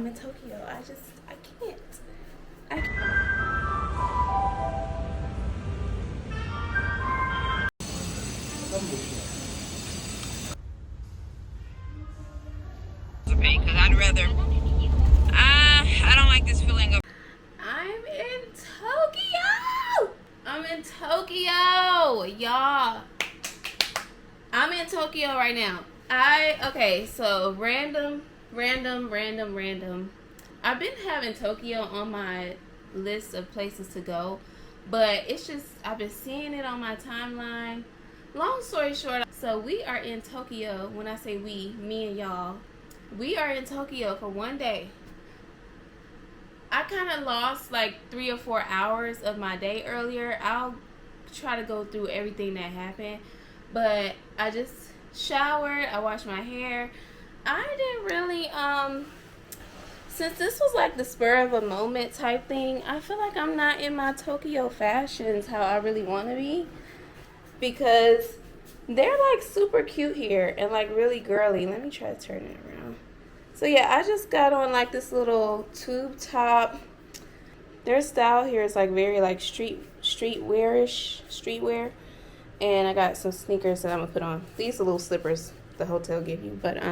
in Tokyo. I can't. I can't. Because I'd rather. I don't like this feeling of. I'm in Tokyo. I'm in Tokyo, y'all. I'm in Tokyo right now. Okay, so random. I've been having Tokyo on my list of places to go, but it's just I've been seeing it on my timeline. Long story short, so we are in Tokyo. When I say we, me and y'all, we are in Tokyo for one day. I kind of lost like 3 or 4 hours of my day earlier. I'll try to go through everything that happened, but I just showered, I washed my hair. I didn't really since this was like the spur of a moment type thing, I feel like I'm not in my Tokyo fashions how I really want to be, because they're like super cute here and like really girly. Let me try to turn it around. So yeah, I just got on like this little tube top. Their style here is like very like streetwear. And I got some sneakers that I'm gonna put on. These are little slippers the hotel give you. But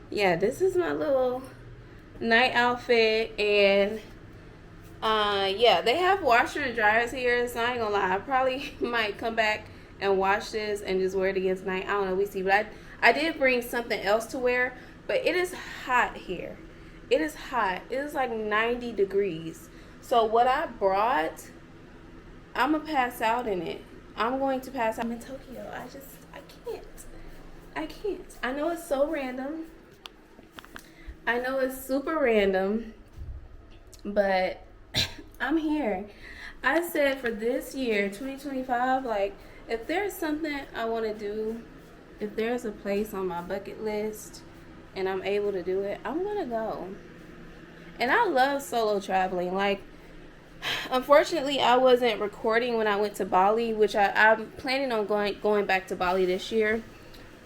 yeah, this is my little night outfit. And yeah, they have washer and dryers here, so I ain't gonna lie, I probably might come back and wash this and just wear it again tonight. I don't know, we see. But I did bring something else to wear. But it is hot here. It is hot. It is like 90 degrees. So what I brought, I'm going to pass out in it. I'm going to pass out. I'm in Tokyo. I can't. I know it's so random. I know it's super random. But I'm here. I said for this year, 2025, like, if there's something I want to do, if there's a place on my bucket list and I'm able to do it, I'm gonna go. And I love solo traveling. Like, unfortunately, I wasn't recording when I went to Bali, which I'm planning on going back to Bali this year,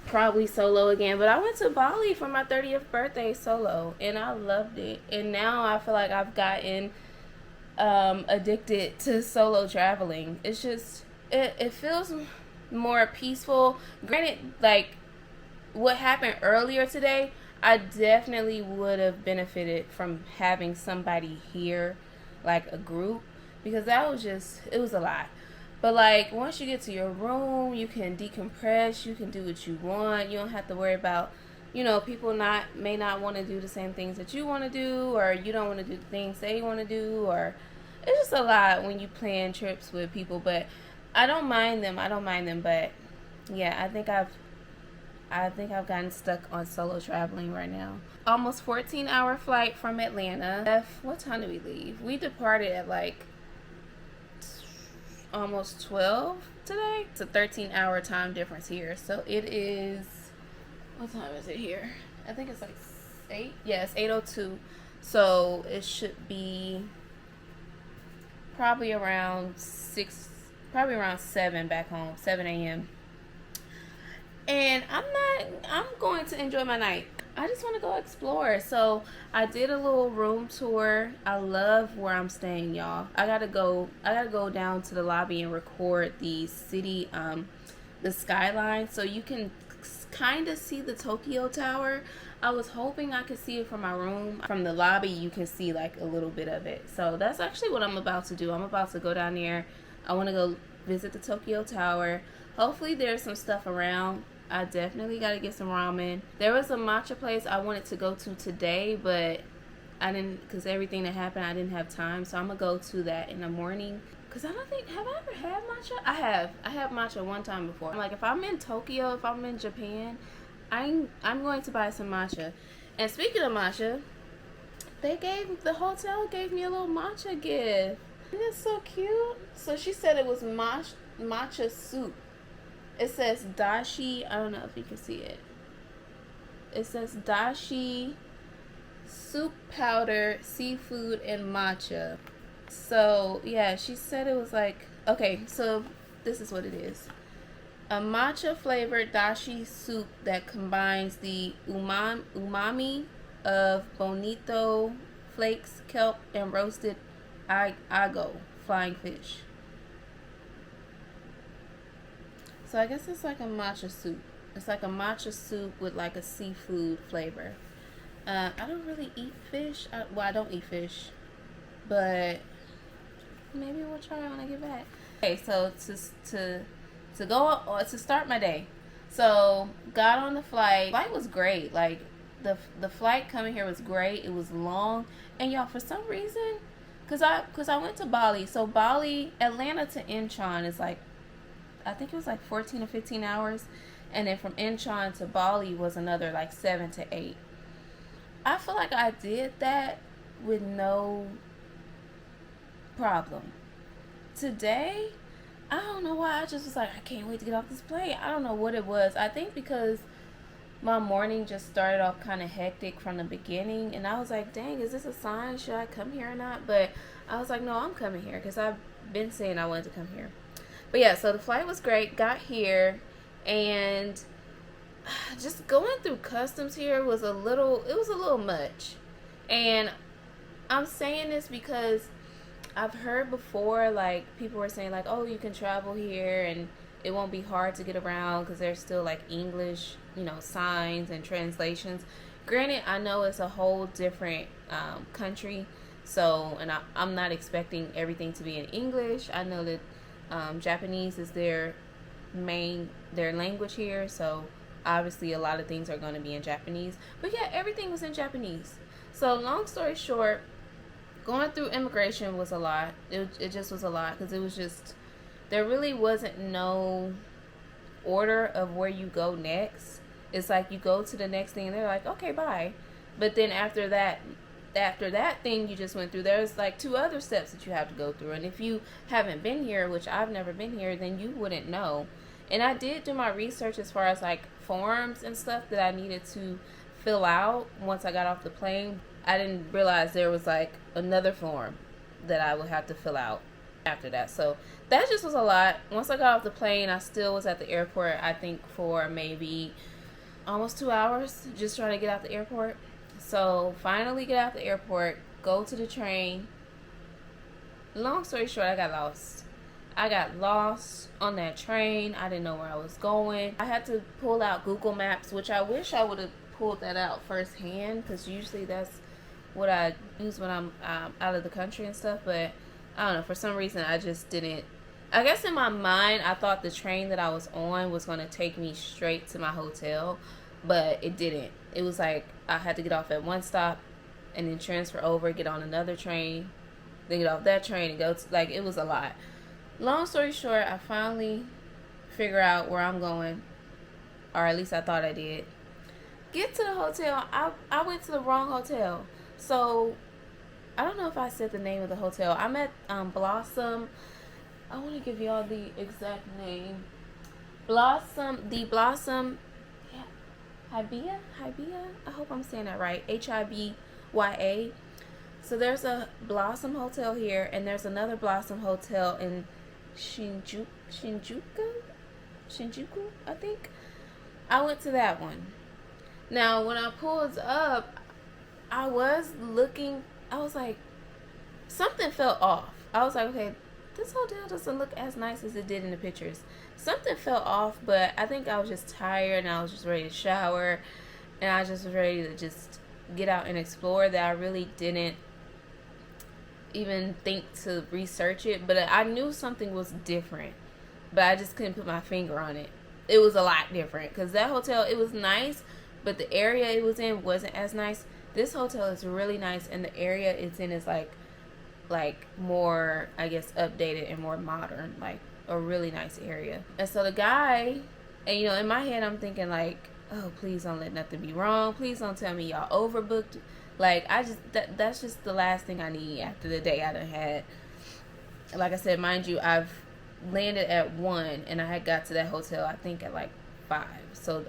probably solo again. But I went to Bali for my 30th birthday solo, and I loved it. And now I feel like I've gotten addicted to solo traveling. It's just it feels more peaceful. Granted, like, what happened earlier today, I definitely would have benefited from having somebody here, like a group, because that was just, it was a lot. But like, once you get to your room, you can decompress, you can do what you want. You don't have to worry about, people may not want to do the same things that you want to do, or you don't want to do the things they want to do, or it's just a lot when you plan trips with people. But I don't mind them, but yeah, I think I've gotten stuck on solo traveling right now. Almost 14-hour flight from Atlanta. What time did we leave? We departed at like almost 12 today. It's a 13-hour time difference here. So it is, what time is it here? I think it's like 8. Yes, 8:02. So it should be probably around 7 back home, 7 a.m. And I'm going to enjoy my night. I just want to go explore. So I did a little room tour. I love where I'm staying, y'all. I gotta go down to the lobby and record the city, the skyline, so you can kind of see the Tokyo Tower. I was hoping I could see it from my room. From the lobby, you can see like a little bit of it. So that's actually what I'm about to do. I'm about to go down there. I want to go visit the Tokyo Tower. Hopefully there's some stuff around. I definitely got to get some ramen. There was a matcha place I wanted to go to today, but I didn't, because everything that happened, I didn't have time. So I'm going to go to that in the morning. Because I don't think, have I ever had matcha? I have matcha one time before. I'm like, if I'm in Tokyo, if I'm in Japan, I'm going to buy some matcha. And speaking of matcha, the hotel gave me a little matcha gift. Isn't it so cute? So she said it was matcha soup. It says dashi. I don't know if you can see it. It says dashi, soup powder, seafood, and matcha. So yeah, she said it was like, okay, so this is what it is. A matcha flavored dashi soup that combines the umami of bonito flakes, kelp, and roasted ago, flying fish. So I guess it's like a matcha soup. It's like a matcha soup with like a seafood flavor. I don't really eat fish. I don't eat fish, but maybe we'll try when I get back. Okay, so to go or to start my day. So got on the flight. Flight was great. Like the flight coming here was great. It was long, and y'all, for some reason, cause I went to Bali. So Bali, Atlanta to Incheon is like, I think it was like 14 or 15 hours, and then from Incheon to Bali was another like 7 to 8. I feel like I did that with no problem. Today, I don't know why, I just was like, I can't wait to get off this plane. I don't know what it was. I think because my morning just started off kind of hectic from the beginning, and I was like, dang, is this a sign? Should I come here or not? But I was like, no, I'm coming here because I've been saying I wanted to come here. But yeah, so the flight was great. Got here, and just going through customs here was a little much. And I'm saying this because I've heard before, like, people were saying, like, oh, you can travel here and it won't be hard to get around because there's still, like, English, signs and translations. Granted, I know it's a whole different country, so, and I'm not expecting everything to be in English. I know that Japanese is their language here, so obviously a lot of things are going to be in Japanese. But yeah, everything was in Japanese. So long story short, going through immigration was a lot. It just was a lot because it was just, there really wasn't no order of where you go next. It's like you go to the next thing and they're like, okay, bye. But then after that thing you just went through, there's like 2 other steps that you have to go through. And if you haven't been here, which I've never been here, then you wouldn't know. And I did do my research as far as like forms and stuff that I needed to fill out once I got off the plane. I didn't realize there was like another form that I would have to fill out after that. So that just was a lot. Once I got off the plane, I still was at the airport, I think for maybe almost 2 hours just trying to get out the airport. So finally get out the airport, go to the train. Long story short, I got lost on that train. I didn't know where I was going. I had to pull out Google Maps, which I wish I would have pulled that out firsthand, because usually that's what I use when I'm out of the country and stuff. But I don't know, for some reason I just didn't. I guess in my mind I thought the train that I was on was going to take me straight to my hotel, but it didn't. It was like I had to get off at one stop and then transfer over, get on another train, then get off that train and go to, like, it was a lot. Long story short, I finally figure out where I'm going, or at least I thought I did. Get to the hotel. I went to the wrong hotel. So I don't know if I said the name of the hotel. I'm at Blossom. I want to give y'all the exact name. Blossom. Hibiya. I hope I'm saying that right. Hibya. So there's a Blossom Hotel here, and there's another Blossom Hotel in Shinjuku, I think. I went to that one. Now, when I pulled up, I was like, something felt off. I was like, okay, this hotel doesn't look as nice as it did in the pictures. Something felt off, but I think I was just tired, and I was just ready to shower, and I just was ready to just get out and explore, that I really didn't even think to research it. But I knew something was different, but I just couldn't put my finger on it. It was a lot different, because that hotel, it was nice, but the area it was in wasn't as nice. This hotel is really nice, and the area it's in is like more, I guess, updated and more modern, like a really nice area. And so the guy, and in my head I'm thinking like, oh, please don't let nothing be wrong. Please don't tell me y'all overbooked. Like, that's just the last thing I need after the day I done had. Like I said, mind you, I've landed at 1, and I had got to that hotel I think at like 5. So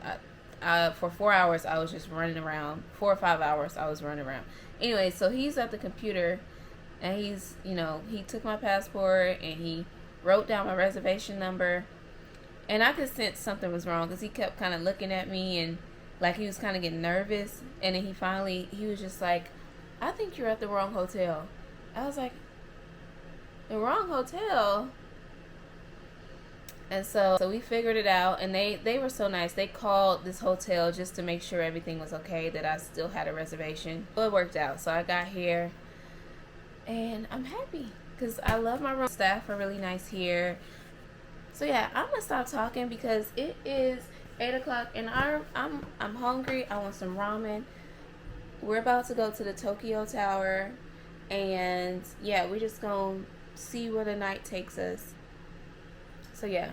I for 4 hours I was just running around. 4 or 5 hours I was running around. Anyway, so he's at the computer, and he's, he took my passport and he wrote down my reservation number, and I could sense something was wrong, because he kept kind of looking at me, and Like he was kind of getting nervous, and then he was just like, I think you're at the wrong hotel. I was like, the wrong hotel? And so we figured it out, and they were so nice. They called this hotel just to make sure everything was okay, that I still had a reservation. But it worked out. So I got here, and I'm happy because I love my room. Staff are really nice here. So yeah, I'm gonna stop talking because it is 8 o'clock, and I'm hungry. I want some ramen. We're about to go to the Tokyo Tower, and yeah, we're just gonna see where the night takes us. So yeah,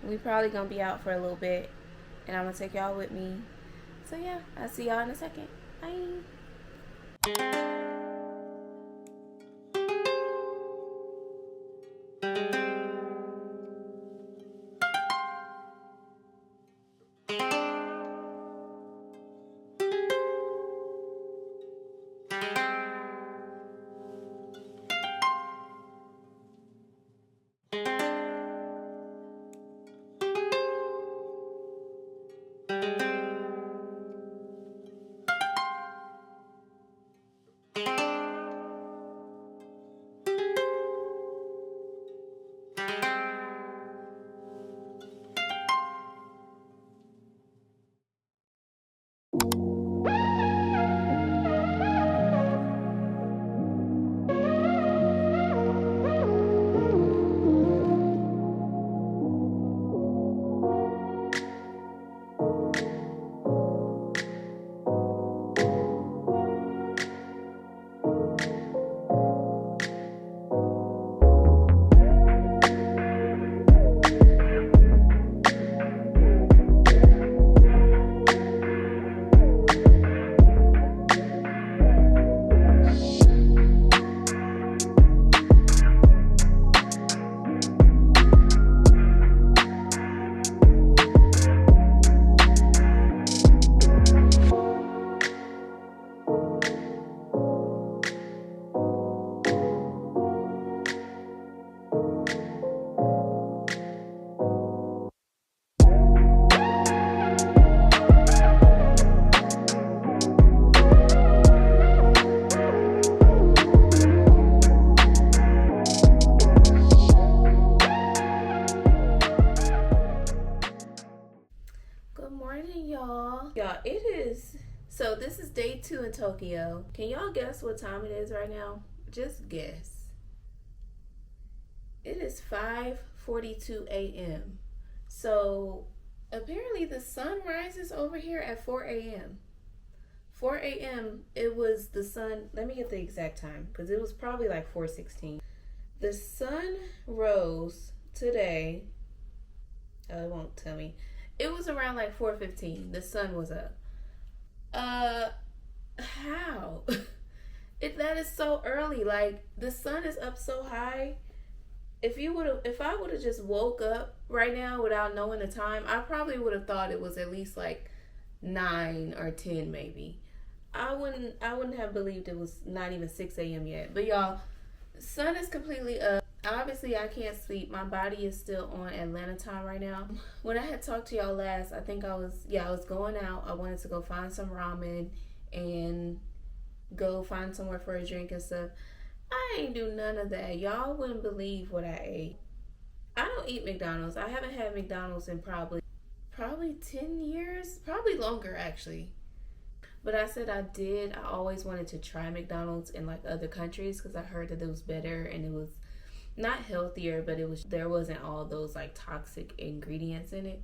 we probably gonna be out for a little bit, and I'm gonna take y'all with me. So yeah, I'll see y'all in a second. Bye. Good morning, y'all. Y'all, it is, so this is day 2 in Tokyo. Can y'all guess what time it is right now? Just guess. It is 5:42 a.m. So apparently the sun rises over here at 4 a.m. 4 a.m. it was the sun, let me get the exact time because it was probably like 4:16. The sun rose today. It won't tell me. It was around like 4:15. The sun was up. How? That is so early. Like the sun is up so high. If I would have just woke up right now without knowing the time, I probably would have thought it was at least like 9 or 10 maybe. I wouldn't have believed it was not even 6 a.m. yet. But y'all, sun is completely up. Obviously, I can't sleep. My body is still on Atlanta time right now. When I had talked to y'all last, I think I was going out. I wanted to go find some ramen and go find somewhere for a drink and stuff. I ain't do none of that. Y'all wouldn't believe what I ate. I don't eat McDonald's. I haven't had McDonald's in probably 10 years. Probably longer, actually. But I said I always wanted to try McDonald's in like other countries because I heard that it was better and it was not healthier, but there wasn't all those like toxic ingredients in it.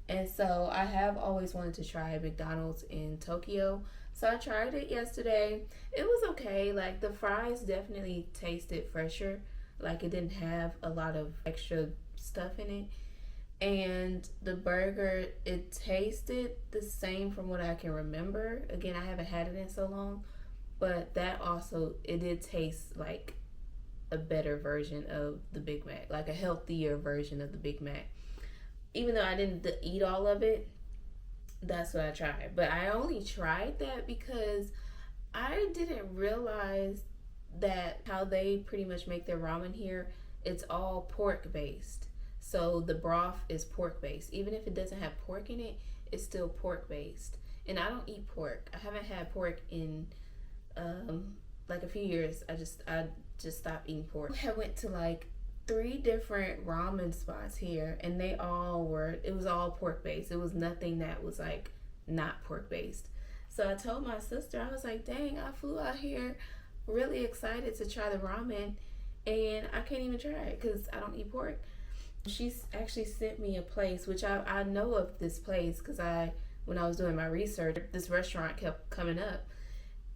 And so I have always wanted to try McDonald's in Tokyo. So I tried it yesterday. It was okay. Like the fries definitely tasted fresher. Like it didn't have a lot of extra stuff in it. And the burger, it tasted the same from what I can remember. Again, I haven't had it in so long. But that also, it did taste like a better version of the Big Mac. Like a healthier version of the Big Mac. Even though I didn't eat all of it, that's what I tried. But I only tried that because I didn't realize that how they pretty much make their ramen here, it's all pork based. So the broth is pork based. Even if it doesn't have pork in it, it's still pork based. And I don't eat pork. I haven't had pork in like a few years. I just stopped eating pork. I went to like 3 different ramen spots here, and it was all pork based. It was nothing that was like not pork based. So I told my sister, I was like, dang, I flew out here really excited to try the ramen, and I can't even try it because I don't eat pork. She's actually sent me a place, which I know of this place because when I was doing my research, this restaurant kept coming up,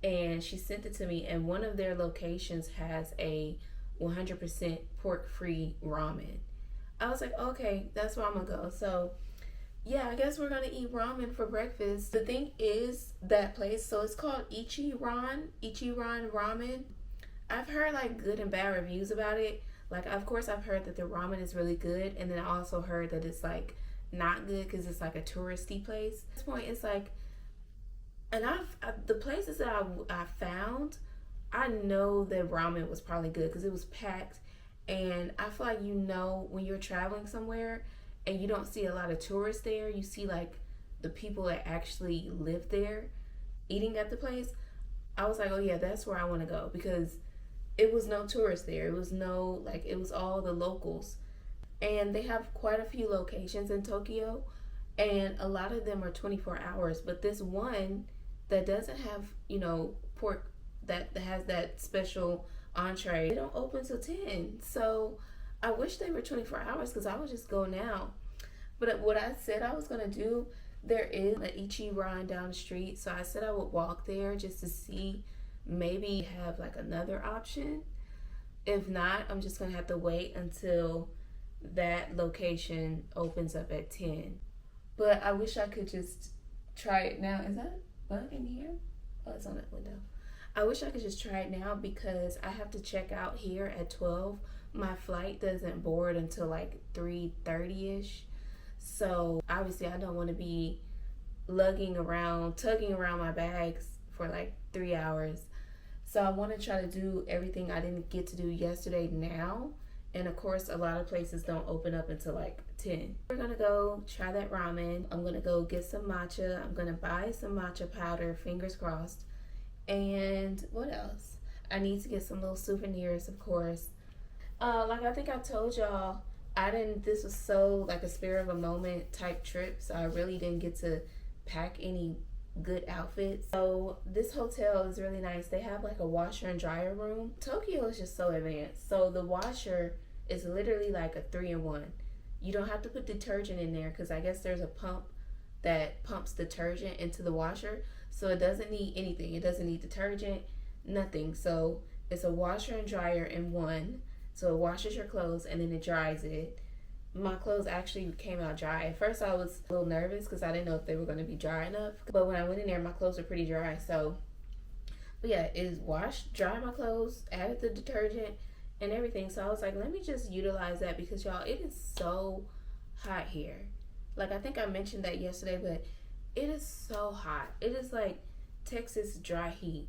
and she sent it to me, and one of their locations has a 100% pork-free ramen. I was like, okay, that's where I'm gonna go. So yeah, I guess we're gonna eat ramen for breakfast. The thing is, that place, so it's called Ichiran Ramen. I've heard like good and bad reviews about it. Like, of course, I've heard that the ramen is really good, and then I also heard that it's like not good because it's like a touristy place. At this point, it's like, and the places that I found, I know that ramen was probably good because it was packed, and I feel like when you're traveling somewhere and you don't see a lot of tourists there, you see like the people that actually live there eating at the place. I was like, oh yeah, that's where I want to go because it was no tourists there. It was it was all the locals. And they have quite a few locations in Tokyo, and a lot of them are 24 hours. But this one that doesn't have, pork, that has that special entree, they don't open till 10. So I wish they were 24 hours because I would just go now. But what I said I was going to do, there is an Ichiran down the street. So I said I would walk there just to see, maybe have like another option. If not, I'm just going to have to wait until that location opens up at 10. But I wish I could just try it now. Is that a bug in here? Oh, it's on that window. I wish I could just try it now because I have to check out here at 12. My flight doesn't board until like 3:30ish. So obviously I don't want to be tugging around my bags for like 3 hours. So I want to try to do everything I didn't get to do yesterday now. And of course, a lot of places don't open up until like 10. We're going to go try that ramen. I'm going to go get some matcha. I'm going to buy some matcha powder, fingers crossed. And what else? I need to get some little souvenirs, of course. Like I think I told y'all, this was so like a spur of a moment type trip. So I really didn't get to pack any good outfits. So this hotel is really nice. They have like a washer and dryer room. Tokyo is just so advanced. So the washer is literally like a 3-in-1. You don't have to put detergent in there because I guess there's a pump that pumps detergent into the washer. So it doesn't need anything. It doesn't need detergent, nothing. So it's a washer and dryer in one. So it washes your clothes and then it dries it. My clothes actually came out dry. At first I was a little nervous because I didn't know if they were going to be dry enough. But when I went in there, my clothes were pretty dry. But yeah, it washed, dried my clothes, added the detergent and everything. So I was like, let me just utilize that because y'all, it is so hot here. Like I think I mentioned that yesterday, but it is so hot. It is like Texas dry heat.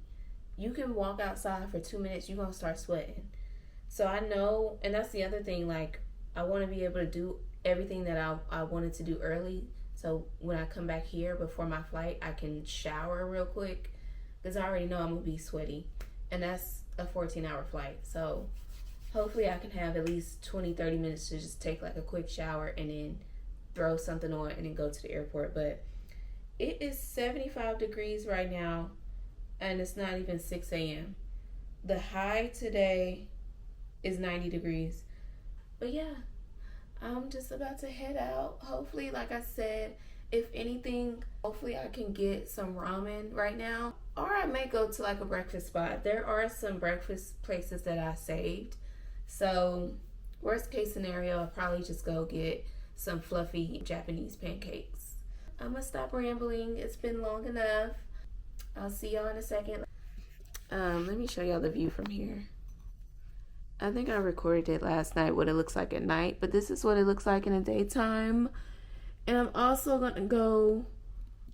You can walk outside for 2 minutes, you're going to start sweating. So I know, and that's the other thing, like I want to be able to do everything that I wanted to do early. So when I come back here before my flight, I can shower real quick because I already know I'm going to be sweaty. And that's a 14-hour flight. So hopefully I can have at least 20-30 minutes to just take like a quick shower and then throw something on and then go to the airport. But it is 75 degrees right now and it's not even 6 a.m. The high today is 90 degrees. But yeah, I'm just about to head out. Hopefully, like I said, if anything, hopefully I can get some ramen right now. Or I may go to like a breakfast spot. There are some breakfast places that I saved. So worst case scenario, I'll probably just go get some fluffy Japanese pancakes. I'm gonna stop rambling. It's been long enough. I'll see y'all in a second. Let me show y'all the view from here. I think I recorded it last night, what it looks like at night, but this is what it looks like in the daytime. And I'm also gonna go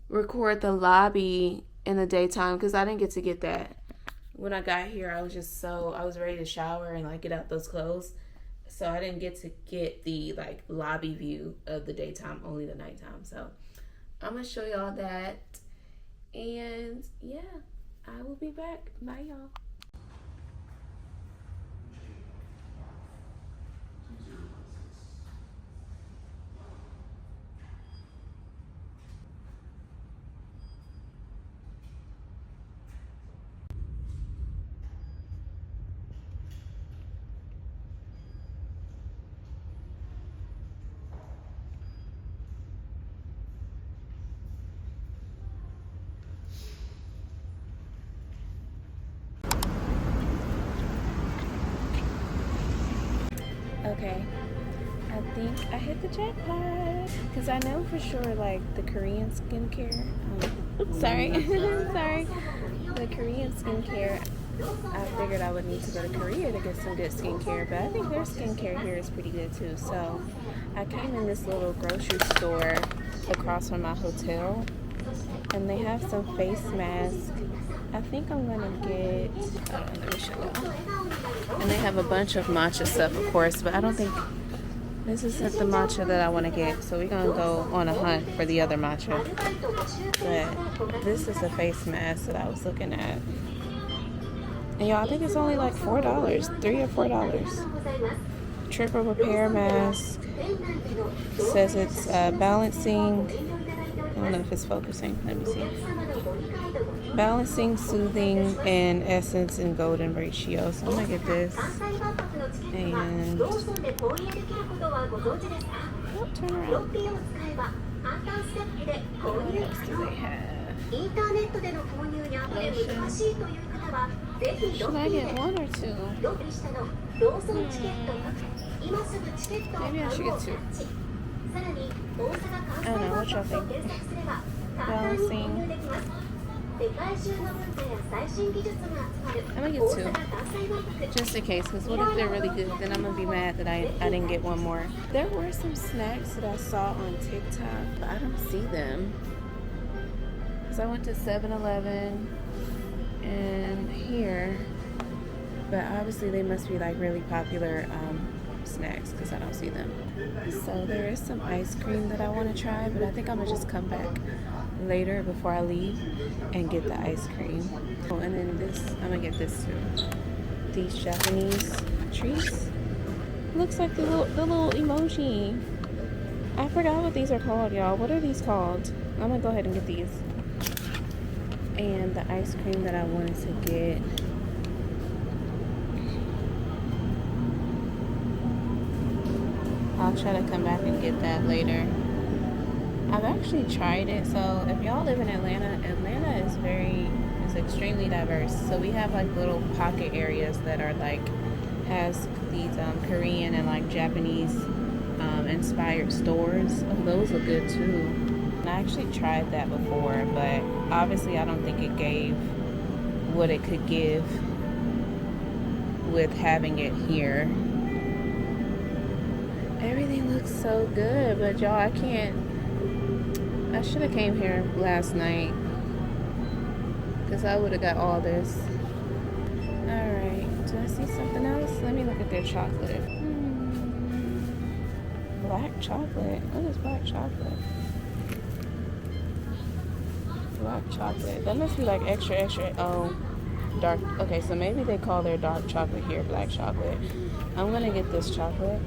record the lobby in the daytime because I didn't get to get that. When I got here, I was ready to shower and like get out those clothes. So I didn't get to get the like lobby view of the daytime, only the nighttime. So I'm gonna show y'all that. And yeah, I will be back. Bye, y'all. Okay, I think I hit the jackpot because I know for sure like the Korean skincare. Oops, sorry, sorry. The Korean skincare. I figured I would need to go to Korea to get some good skincare, but I think their skincare here is pretty good too. So I came in this little grocery store across from my hotel, and they have some face masks. I think I'm gonna get. Let me show you. And they have a bunch of matcha stuff, of course, but I don't think this isn't the matcha that I want to get. So we're gonna go on a hunt for the other matcha. But this is the face mask that I was looking at. And y'all, I think it's only like $4, $3 or $4. Triple repair mask. It says it's balancing. I don't know if it's focusing. Let me see. Balancing, soothing, and essence in golden ratio. So I'm gonna get this. And oh, turn around. What else do they have? Lotion. Should I get one or two? Maybe I should get two. I don't know, what y'all think? Balancing. I'm gonna get two. Just in case, because what if they're really good? Then I'm gonna be mad that I didn't get one more. There were some snacks that I saw on TikTok, but I don't see them. Because I went to 7-Eleven and here, but obviously they must be like really popular snacks because I don't see them. So there is some ice cream that I want to try, but I think I'm gonna just come back later before I leave and get the ice cream. Oh, and then this, I'm gonna get this too. These Japanese treats. Looks like the little emoji. I forgot what these are called, y'all. What are these called? I'm gonna go ahead and get these. And the ice cream that I wanted to get. I'll try to come back and get that later. I've actually tried it. So if y'all live in Atlanta, Atlanta is extremely diverse. So we have like little pocket areas that are like has these Korean and like Japanese inspired stores. Oh, those look good too. I actually tried that before, but obviously I don't think it gave what it could give with having it here. Everything looks so good, but y'all, I should have came here last night because I would have got all this. Alright, do I see something else? Let me look at their chocolate. Black chocolate? What is black chocolate? Black chocolate. That must be like extra. Oh, dark. Okay, so maybe they call their dark chocolate here black chocolate. I'm gonna get this chocolate.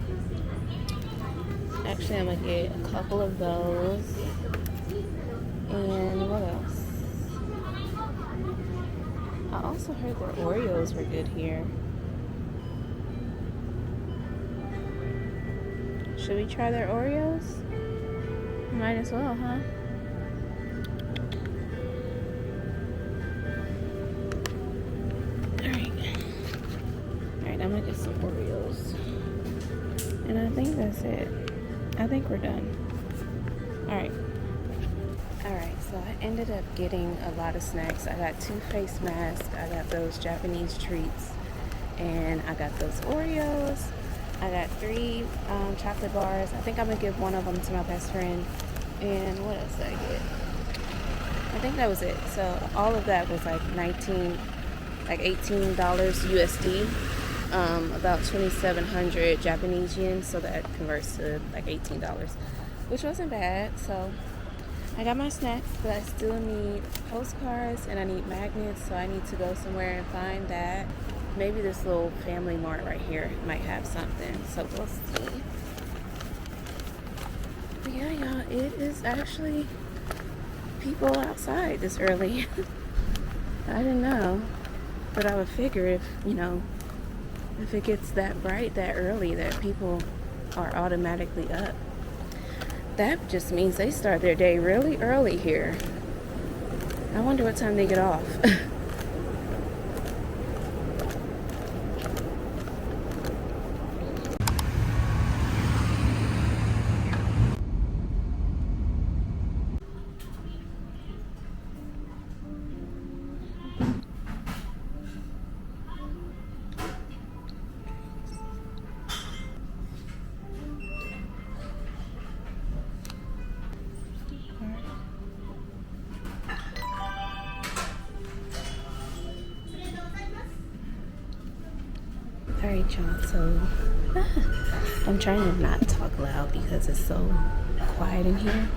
Actually, I'm gonna get a couple of those. And what else? I also heard their Oreos were good here. Should we try their Oreos? Might as well, huh? Alright, I'm gonna get some Oreos. And I think that's it. I think we're done. Alright, so I ended up getting a lot of snacks. I got 2 face masks, I got those Japanese treats, and I got those Oreos. I got 3 chocolate bars. I think I'm gonna give one of them to my best friend. And what else did I get? I think that was it. So all of that was like $18 USD, about 2,700 Japanese yen. So that converts to like $18, which wasn't bad. So I got my snacks, but I still need postcards and I need magnets, so I need to go somewhere and find that. Maybe this little family mart right here might have something, so we'll see. But yeah, y'all, it is actually people outside this early. I didn't know, but I would figure if, you know, if it gets that bright that early that people are automatically up. That just means they start their day really early here. I wonder what time they get off. Alright, y'all, so I'm trying to not talk loud because it's so quiet in here.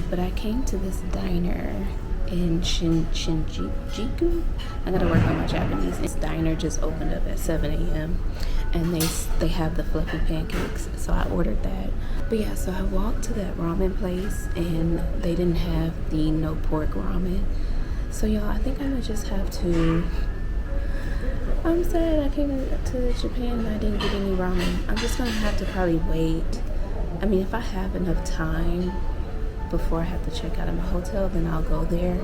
But I came to this diner in Shinjuku. I gotta work on my Japanese. This diner just opened up at 7 a.m. and they have the fluffy pancakes, so I ordered that. But yeah, so I walked to that ramen place and they didn't have the no pork ramen. So y'all, I think I'm gonna just have to. I'm sad I came to Japan and I didn't get any ramen. I'm just gonna have to probably wait. I mean, if I have enough time before I have to check out of my hotel, then I'll go there.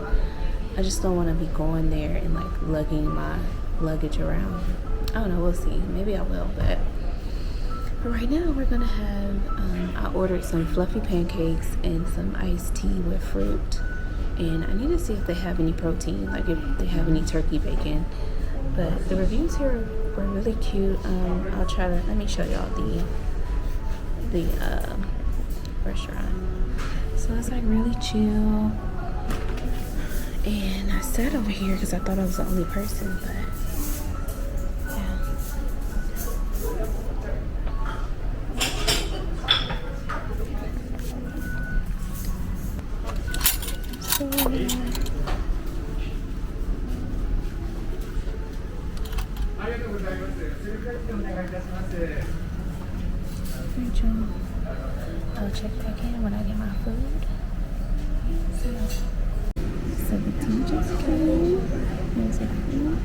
I just don't want to be going there and like lugging my luggage around. I don't know, we'll see. Maybe I will, but right now we're gonna have, I ordered some fluffy pancakes and some iced tea with fruit. And I need to see if they have any protein, like if they have any turkey bacon. But the reviews here were really cute. I'll try to, let me show y'all the restaurant. So it's like really chill. And I sat over here because I thought I was the only person, but yeah. So, I'll check back in when I get my food. So the tea just came. There's a food.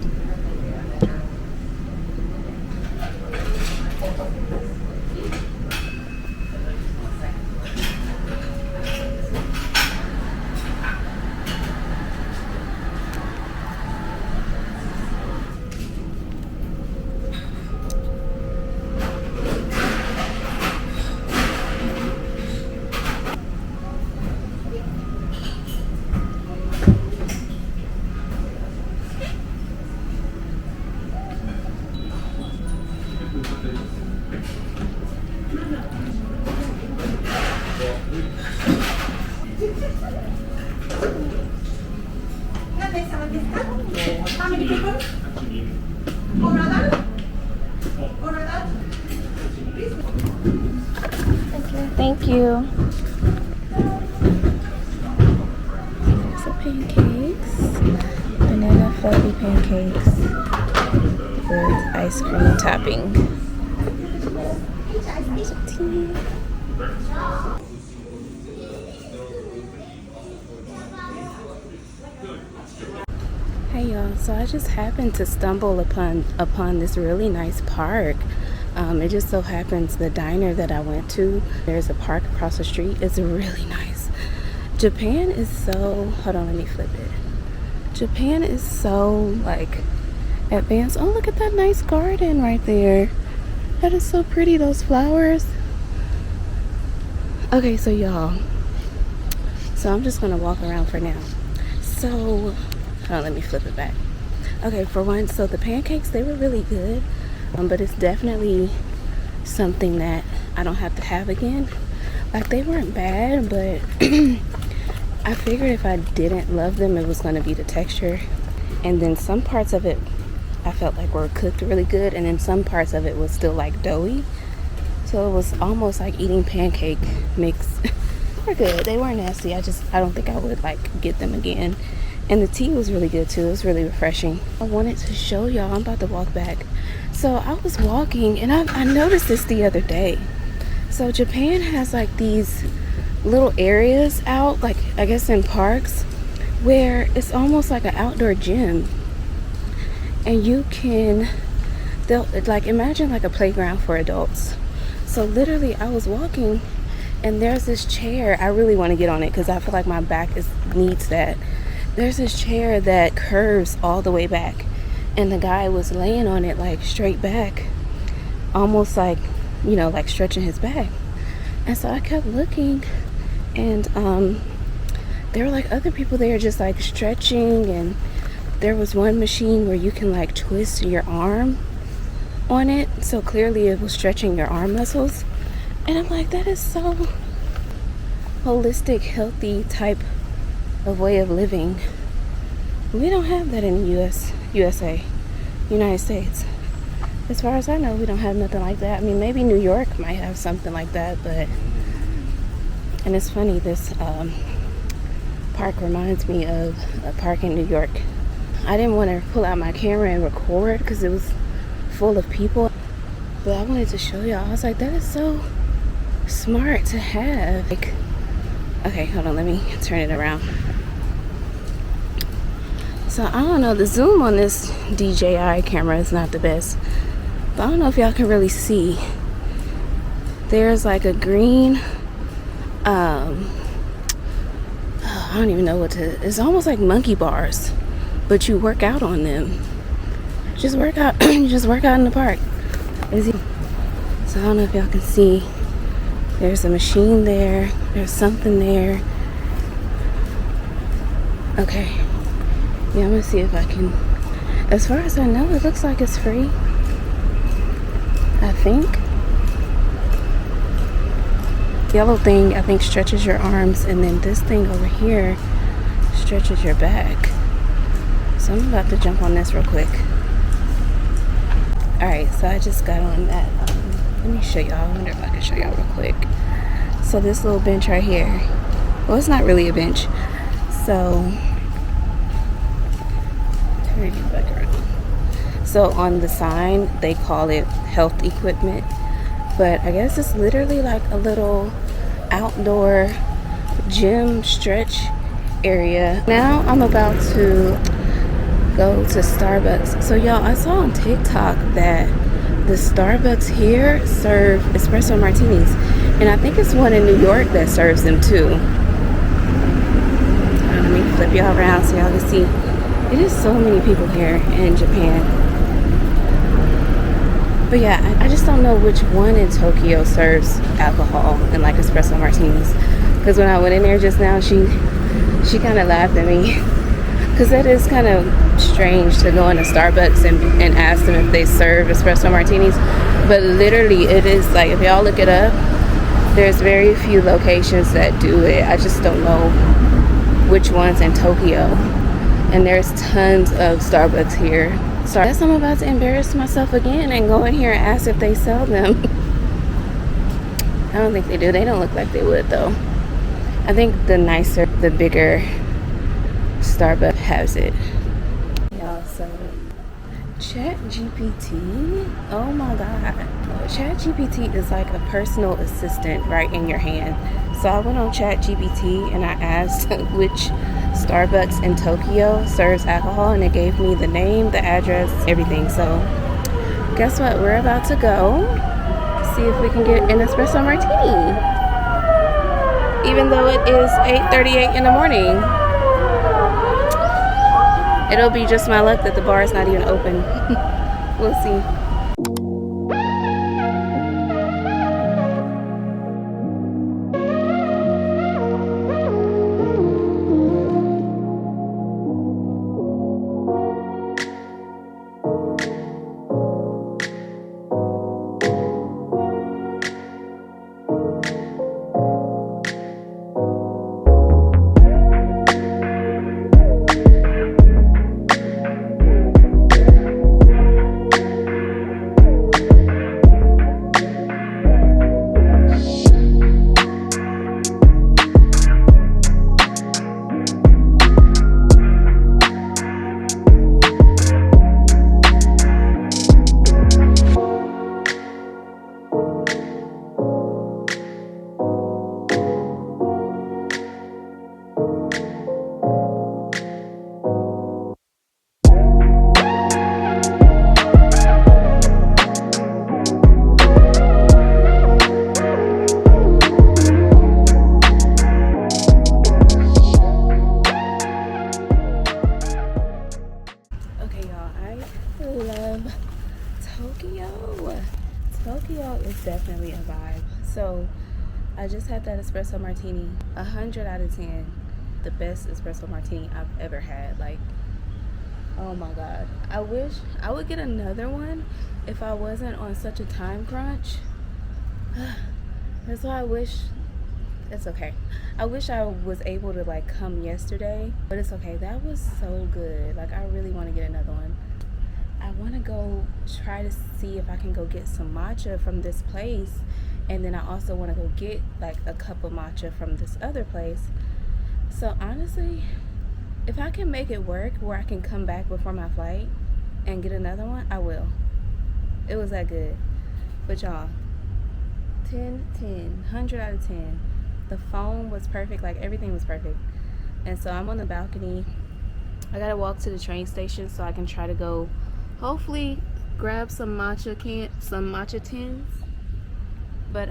How many people? Order? Order? Thank you. There's the pancakes. Banana fluffy pancakes with ice cream topping. Some tea. Hey y'all, so I just happened to stumble upon this really nice park. It just so happens the diner that I went to, there's a park across the street. It's really nice. Japan is so, hold on, let me flip it. Japan is so like advanced. Oh, look at that nice garden right there. That is so pretty, those flowers. Okay, so y'all, so I'm just gonna walk around for now. So oh, let me flip it back. Okay, for one, so the pancakes, they were really good, but it's definitely something that I don't have to have again. Like, they weren't bad, but I figured if I didn't love them, it was going to be the texture. And then some parts of it I felt like were cooked really good, and then some parts of it was still like doughy. So it was almost like eating pancake mix. were good. They weren't nasty. I don't think I would like get them again. And the tea was really good too. It was really refreshing. I wanted to show y'all. I'm about to walk back. So I was walking and I noticed this the other day. So Japan has like these little areas out, like I guess in parks, where it's almost like an outdoor gym. And they'll like imagine like a playground for adults. So literally I was walking and there's this chair. I really want to get on it because I feel like my back needs that. There's this chair that curves all the way back, and the guy was laying on it like straight back, almost like, you know, like stretching his back. And so I kept looking, and there were like other people there just like stretching, and there was one machine where you can like twist your arm on it, so clearly it was stretching your arm muscles. And I'm like, that is so holistic, healthy type of way of living. We don't have that in the USA, United States. As far as I know, we don't have nothing like that. I mean, maybe New York might have something like that, but, and it's funny, this park reminds me of a park in New York. I didn't want to pull out my camera and record because it was full of people, but I wanted to show y'all. I was like, that is so smart to have. Like, okay, hold on, let me turn it around. So I don't know, the zoom on this DJI camera is not the best, but I don't know if y'all can really see. There's like a green I don't even know what to, it's almost like monkey bars, but you work out on them. Just work out just work out in the park. So I don't know if y'all can see. There's a machine there. There's something there. Okay. Yeah, I'm gonna see if I can. As far as I know, it looks like it's free. I think. Yellow thing, I think, stretches your arms, and then this thing over here stretches your back. So I'm about to jump on this real quick. Alright, so I just got on that. Let me show y'all. I wonder if I can show y'all real quick. So this little bench right here. Well, it's not really a bench. So on the sign, they call it health equipment. But I guess it's literally like a little outdoor gym stretch area. Now I'm about to go to Starbucks. So y'all, I saw on TikTok that the Starbucks here serve espresso martinis, and I think it's one in New York that serves them too. Let me flip y'all around so y'all can see. It is so many people here in Japan. But yeah, I just don't know which one in Tokyo serves alcohol and like espresso martinis. Because when I went in there just now, she kind of laughed at me. Because that is kind of strange to go into Starbucks and ask them if they serve espresso martinis. But literally, it is like, if y'all look it up, there's very few locations that do it. I just don't know which ones in Tokyo. And there's tons of Starbucks here. So I guess I'm about to embarrass myself again and go in here and ask if they sell them. I don't think they do. They don't look like they would though. I think the nicer, the bigger Starbucks has it. Y'all, so ChatGPT, oh my god. ChatGPT is like a personal assistant right in your hand. So I went on ChatGPT and I asked which Starbucks in Tokyo serves alcohol, and it gave me the name, the address, everything. So guess what? We're about to go see if we can get an espresso martini. Even though it is 8:38 in the morning. It'll be just my luck that the bar is not even open. We'll see. have Tokyo. Tokyo is definitely a vibe. So I just had that espresso martini. 100 out of 10. The best espresso martini I've ever had. Like, oh my god. I wish I would get another one if I wasn't on such a time crunch. That's why I wish. It's okay. I wish I was able to like come yesterday, but it's okay. That was so good. Like, I really want to get another one. I want to go try to see if I can go get some matcha from this place, and then I also want to go get like a cup of matcha from this other place. So honestly, if I can make it work where I can come back before my flight and get another one, I will. It was that good. But y'all, 10 100 out of 10. The phone was perfect. Like, everything was perfect. And so I'm on the balcony. I gotta walk to the train station so I can try to go hopefully grab some matcha tins. But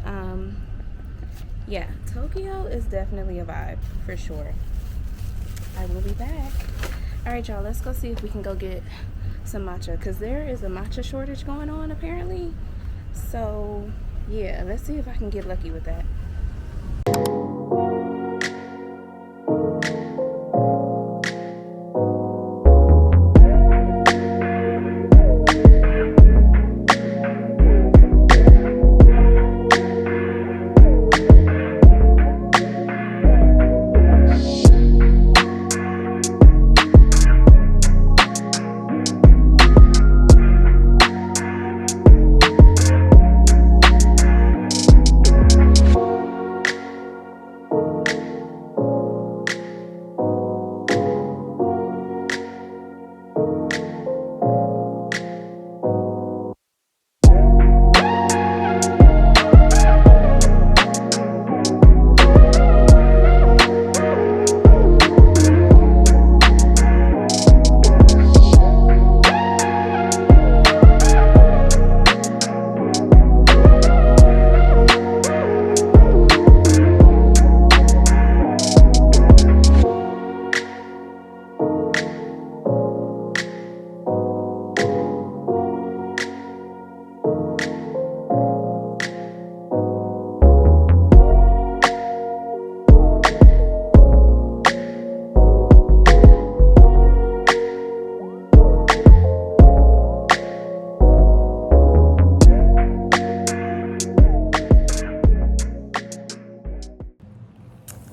yeah, Tokyo is definitely a vibe for sure. I will be back. All right, y'all, let's go see if we can go get some matcha, because there is a matcha shortage going on apparently. So yeah, let's see if I can get lucky with that.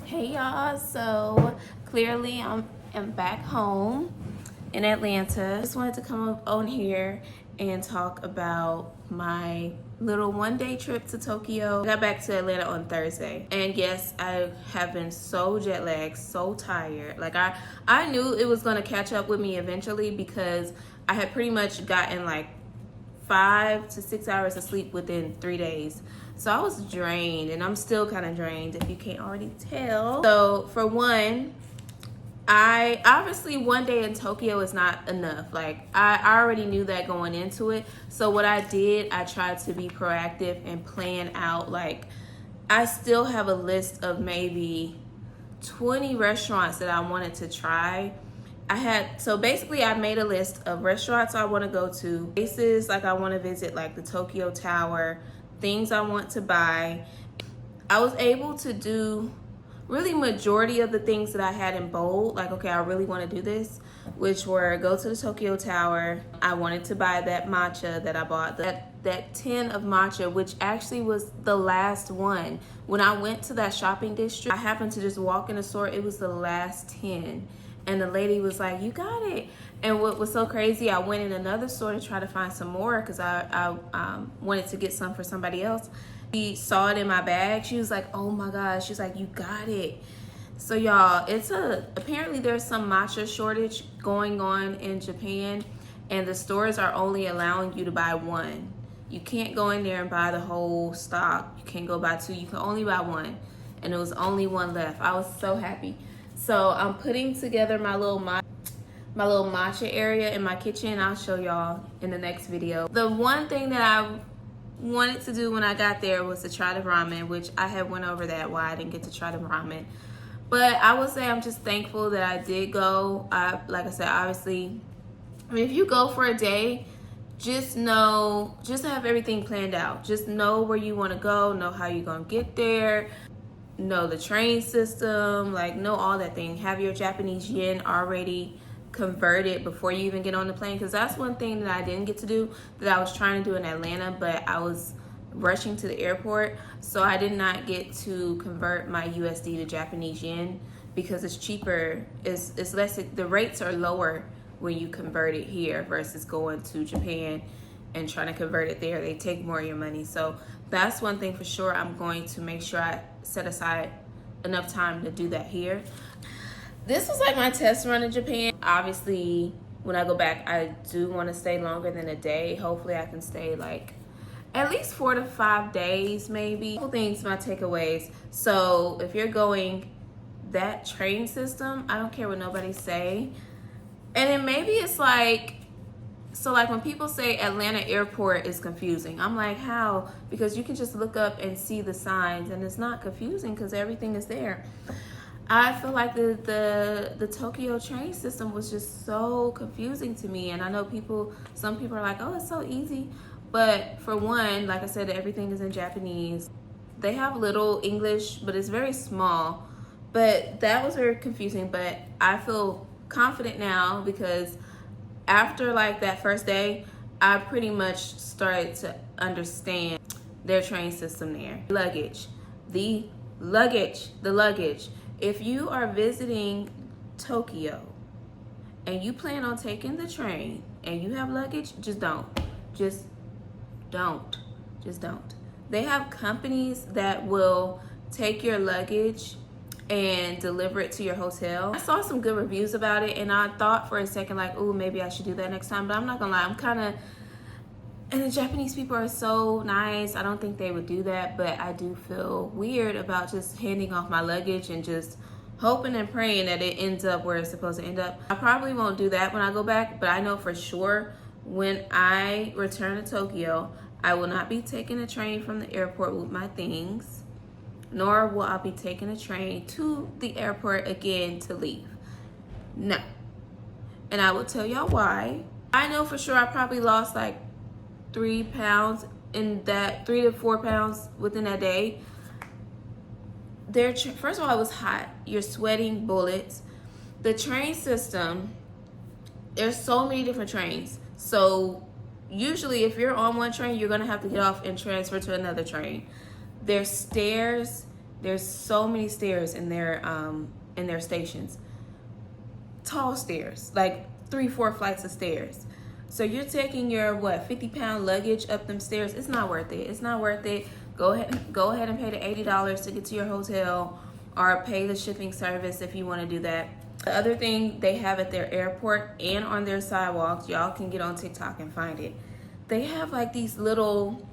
Hey y'all, so clearly I'm back home in Atlanta. Just wanted to come up on here and talk about my little one-day trip to Tokyo. I got back to Atlanta on Thursday, and yes, I have been so jet lagged, so tired. Like, I knew it was gonna catch up with me eventually, because I had pretty much gotten like 5 to 6 hours of sleep within 3 days. So I was drained, and I'm still kind of drained if you can't already tell. So for one, I obviously one day in Tokyo is not enough. Like, I already knew that going into it. So what I did, I tried to be proactive and plan out. Like, I still have a list of maybe 20 restaurants that I wanted to try. So basically I made a list of restaurants I want to go to, places like I want to visit, like the Tokyo Tower, things I want to buy. I was able to do really majority of the things that I had in bold, like, okay, I really want to do this, which were go to the Tokyo Tower. I wanted to buy that matcha that I bought, that tin of matcha, which actually was the last one. When I went to that shopping district, I happened to just walk in the store. It was the last tin. And the lady was like, you got it. And what was so crazy, I went in another store to try to find some more, because I wanted to get some for somebody else. She saw it in my bag. She was like, oh my gosh. She's like, you got it. So y'all, apparently there's some matcha shortage going on in Japan, and the stores are only allowing you to buy one. You can't go in there and buy the whole stock. You can't go buy two. You can only buy one. And there was only one left. I was so happy. So I'm putting together my little matcha area in my kitchen. I'll show y'all in the next video. The one thing that I wanted to do when I got there was to try the ramen, which I had went over that, why I didn't get to try the ramen. But I would say I'm just thankful that I did go. Like I said, obviously, I mean, if you go for a day, just have everything planned out. Just know where you want to go, know how you're going to get there, know the train system, like know all that thing. Have your Japanese yen already converted before you even get on the plane, because that's one thing that I didn't get to do that I was trying to do in Atlanta, but I was rushing to the airport, so I did not get to convert my USD to Japanese yen because it's cheaper. It's less, the rates are lower when you convert it here versus going to Japan and trying to convert it there. They take more of your money. So that's one thing for sure. I'm going to make sure I set aside enough time to do that here. This was like my test run in Japan. Obviously, when I go back, I do want to stay longer than a day. Hopefully I can stay like at least 4 to 5 days, maybe. Couple things, my takeaways. So if you're going, that train system, I don't care what nobody say. And then maybe it's like, so like when people say Atlanta airport is confusing, I'm like, how? Because you can just look up and see the signs and it's not confusing because everything is there. I feel like the Tokyo train system was just so confusing to me. And I know some people are like, oh, it's so easy. But for one, like I said, everything is in Japanese. They have little English, but it's very small. But that was very confusing. But I feel confident now because after like that first day, I pretty much started to understand their train system there. The luggage. If you are visiting Tokyo and you plan on taking the train and you have luggage, just don't. Just don't. They have companies that will take your luggage and deliver it to your hotel. I saw some good reviews about it and I thought for a second like, oh, maybe I should do that next time, but I'm not gonna lie, and the Japanese people are so nice. I don't think they would do that, but I do feel weird about just handing off my luggage and just hoping and praying that it ends up where it's supposed to end up. I probably won't do that when I go back, but I know for sure when I return to Tokyo, I will not be taking a train from the airport with my things, nor will I be taking a train to the airport again to leave. No. And I will tell y'all why. I know for sure I probably lost like 3 pounds in that, 3 to 4 pounds within that day. First of all, it was hot. You're sweating bullets. The train system, there's so many different trains. So usually if you're on one train, you're gonna have to get off and transfer to another train. There's stairs. There's so many stairs in their stations. Tall stairs, like 3-4 flights of stairs. So you're taking your 50-pound luggage up them stairs. It's not worth it. It's not worth it. Go ahead and pay the $80 to get to your hotel, or pay the shipping service if you want to do that. The other thing they have at their airport and on their sidewalks, y'all can get on TikTok and find it. They have like these little,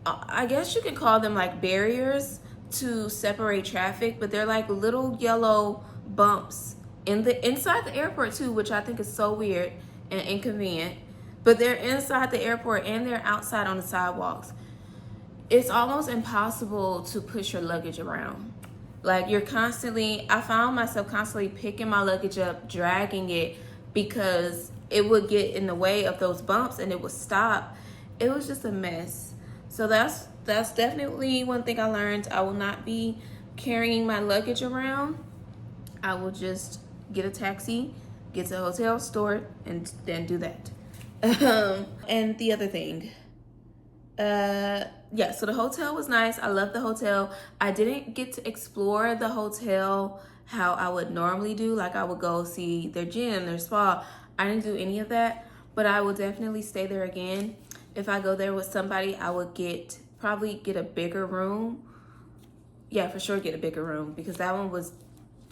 I guess you could call them like barriers to separate traffic, but they're like little yellow bumps inside the airport too, which I think is so weird and inconvenient. But they're inside the airport and they're outside on the sidewalks. It's almost impossible to push your luggage around. Like I found myself constantly picking my luggage up, dragging it, because it would get in the way of those bumps and it would stop. It was just a mess. So that's definitely one thing I learned. I will not be carrying my luggage around. I will just get a taxi, get to a hotel, store it, and then do that. And the other thing, so the hotel was nice. I love the hotel. I didn't get to explore the hotel how I would normally do. Like I would go see their gym, their spa. I didn't do any of that, but I will definitely stay there again. If I go there with somebody, I would probably get a bigger room. Yeah, for sure get a bigger room, because that one was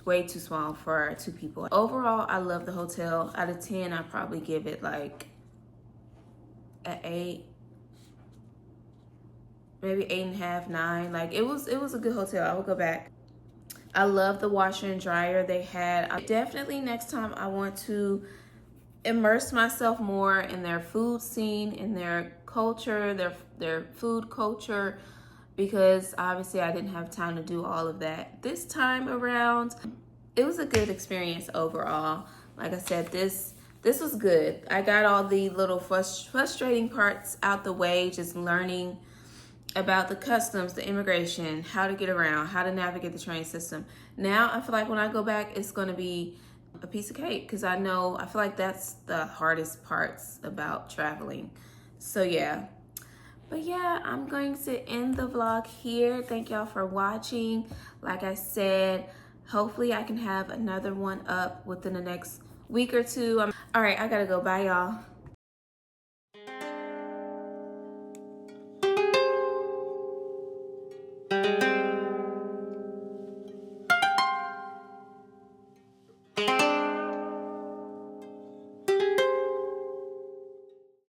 way too small for 2 people. Overall, I love the hotel. Out of 10, I'd probably give it like an 8. Maybe 8.5, 9. Like it was a good hotel. I would go back. I love the washer and dryer they had. Definitely next time I want to immerse myself more in their food scene, in their culture, their food culture, because obviously I didn't have time to do all of that this time around. It was a good experience overall. Like I said, this this was good. I got all the little frustrating parts out the way, just learning about the customs, the immigration, how to get around, how to navigate the train system. Now I feel like when I go back, it's going to be a piece of cake because I feel like that's the hardest parts about traveling. So yeah. But yeah, I'm going to end the vlog here. Thank y'all for watching. Like I said, hopefully I can have another one up within the next week or two. All right, I gotta go. Bye, y'all.